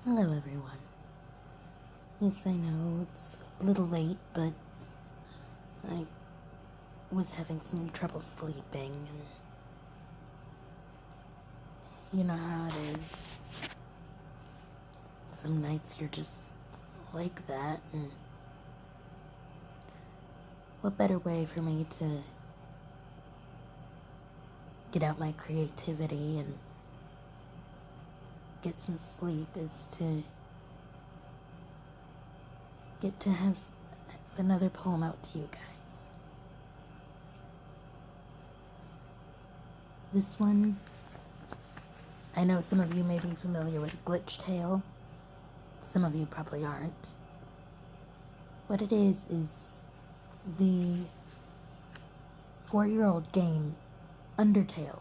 Hello, everyone. Yes, I know it's a little late, but I was having some trouble sleeping, and you know how it is. Some nights you're just like that, and what better way for me to get out my creativity and get some sleep is to get to have another poem out to you guys. This one, I know some of you may be familiar with Glitch Tale. Some of you probably aren't. What it is the 4-year-old game Undertale,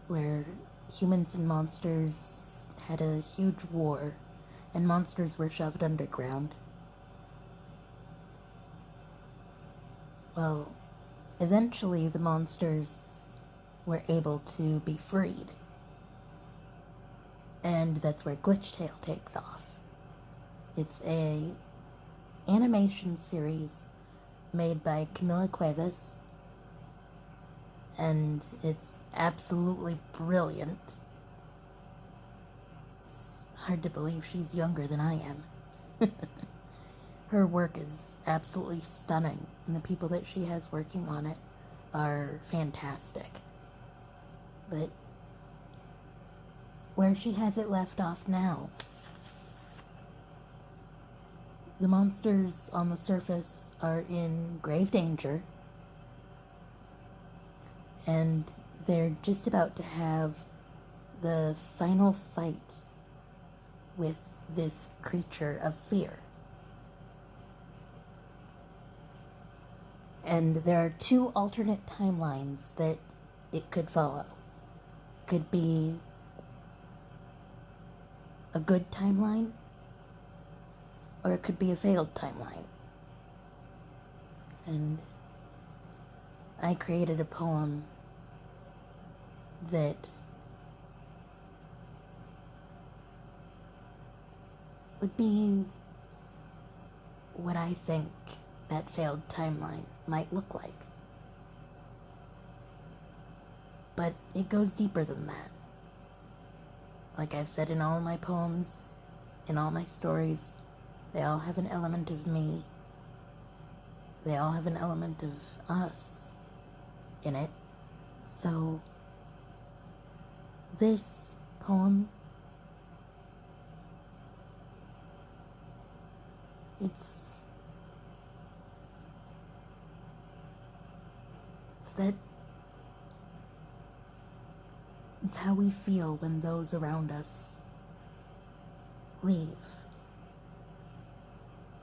where humans and monsters had a huge war and monsters were shoved underground. Well, eventually the monsters were able to be freed. And that's where Glitch Tale takes off. It's a animation series made by Camila Cuevas, and it's absolutely brilliant. It's hard to believe she's younger than I am. Her work is absolutely stunning, and the people that she has working on it are fantastic. But where she has it left off now, the monsters on the surface are in grave danger, and they're just about to have the final fight with this creature of fear. And there are two alternate timelines that it could follow. Could be a good timeline, or it could be a failed timeline. And I created a poem that would be what I think that failed timeline might look like. But it goes deeper than that. Like I've said in all my poems, in all my stories, they all have an element of me. They all have an element of us in it. So this poem, it's that it's how we feel when those around us leave.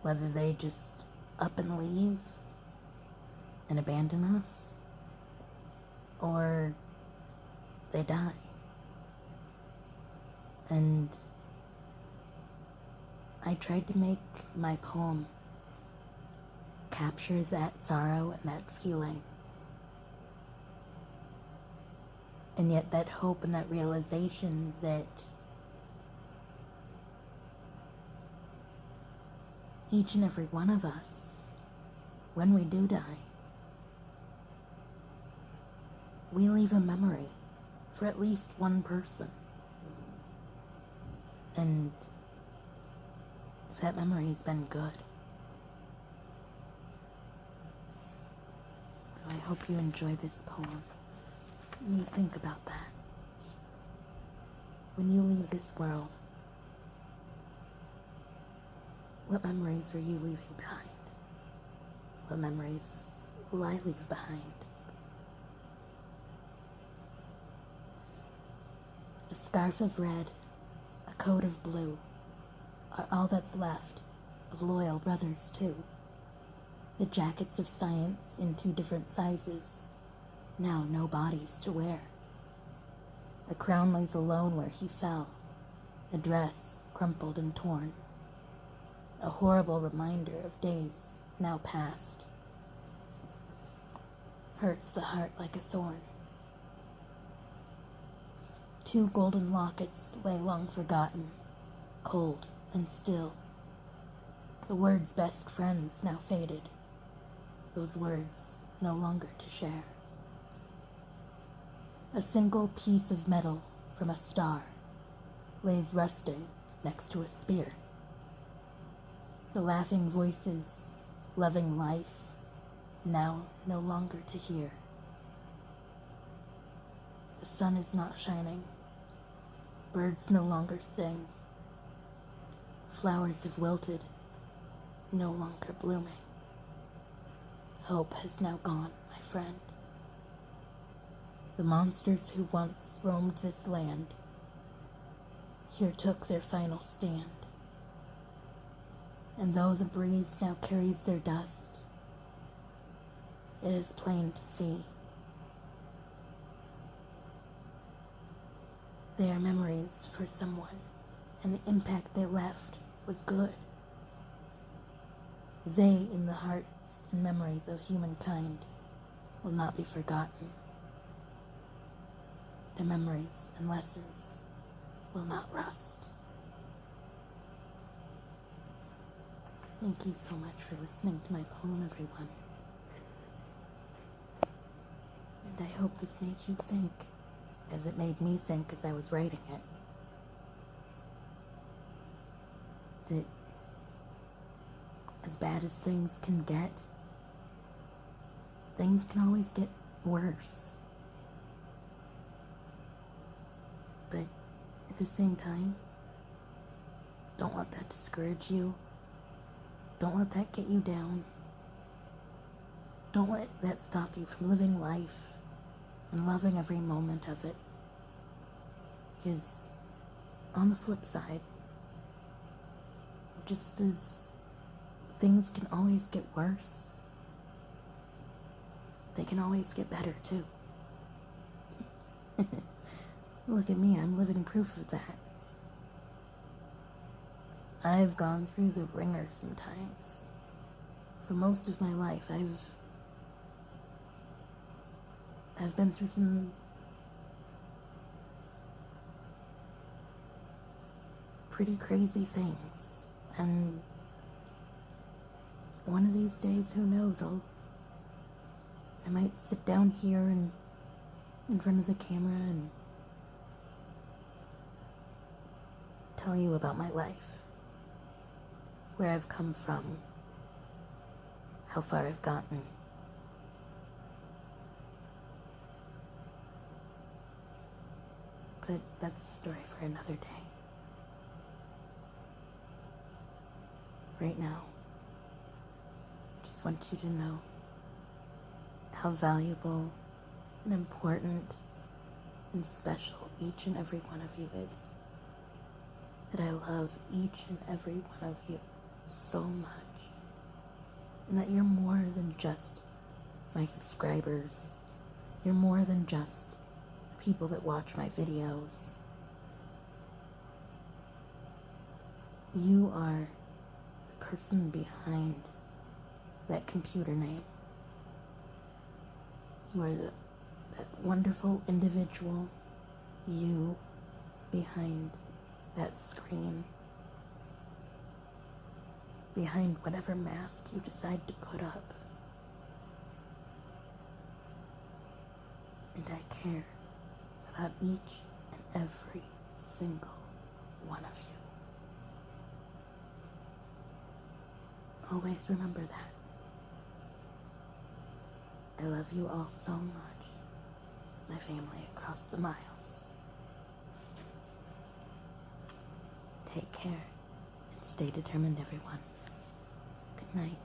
Whether they just up and leave and abandon us, or they die. And I tried to make my poem capture that sorrow and that feeling. And yet that hope and that realization that each and every one of us, when we do die, we leave a memory for at least one person. And if that memory has been good, I hope you enjoy this poem. And you think about that. When you leave this world, what memories are you leaving behind? What memories will I leave behind? A scarf of red, a coat of blue, are all that's left of loyal brothers too. The jackets of science in 2 different sizes, now no bodies to wear. The crown lays alone where he fell, a dress crumpled and torn. A horrible reminder of days now past. Hurts the heart like a thorn. 2 golden lockets lay long forgotten, cold and still. The words best friends now faded, those words no longer to share. A single piece of metal from a star lays rusting next to a spear. The laughing voices, loving life, now no longer to hear. The sun is not shining, birds no longer sing, flowers have wilted, no longer blooming. Hope has now gone, my friend. The monsters who once roamed this land here took their final stand. And though the breeze now carries their dust, it is plain to see they are memories for someone, and the impact they left was good. They, in the hearts and memories of humankind, will not be forgotten. Their memories and lessons will not rust. Thank you so much for listening to my poem, everyone. And I hope this made you think, as it made me think as I was writing it, that as bad as things can get, things can always get worse. But at the same time, don't let that discourage you. Don't let that get you down. Don't let that stop you from living life and loving every moment of it. Because on the flip side, just as things can always get worse, they can always get better too. Look at me, I'm living proof of that. I've gone through the ringer sometimes. For most of my life, I've been through some pretty crazy things, and one of these days, who knows, I might sit down here and in front of the camera and tell you about my life, where I've come from, how far I've gotten. But that's a story for another day. Right now, I just want you to know how valuable and important and special each and every one of you is. That I love each and every one of you so much. And that you're more than just my subscribers. You're more than just the people that watch my videos. You are the person behind that computer name. You are that wonderful individual, you behind that screen, behind whatever mask you decide to put up. And I care about each and every single one of you. Always remember that. I love you all so much, my family across the miles. Take care and stay determined, everyone. Good night.